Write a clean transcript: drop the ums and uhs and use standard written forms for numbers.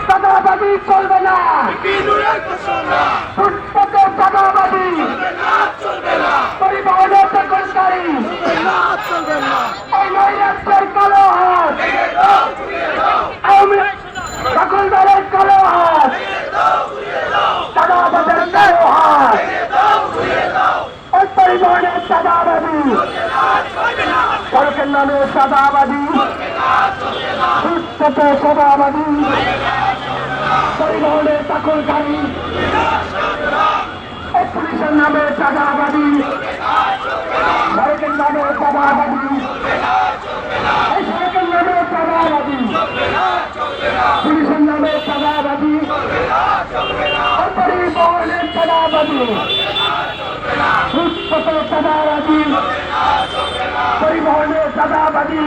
চাঁদাবাজি চলবে না, ফুটপাতের চাঁদাবাজি পরিবহনের দখলকারী এই নৈরাজ্যের কালো হাত, দখলদারের কালো হাত, চাঁদাবাজের কালো হাত, ওই পরিবহনের চাঁদাবাজি, সড়কের নামে চাঁদাবাজি, ফুটপাতের চাঁদাবাজি, পরিবহনের দখলকারী, পুলিশের নামে চাঁদাবাজি, সড়কের নামে চাঁদাবাজি, এই সড়কের নামে চাঁদাবাজি, পুলিশের নামে চাঁদাবাজি, পরিবহনের চাঁদাবাজি, ফুটপাতের চাঁদাবাজি, পরিবহনের চাঁদাবাজি।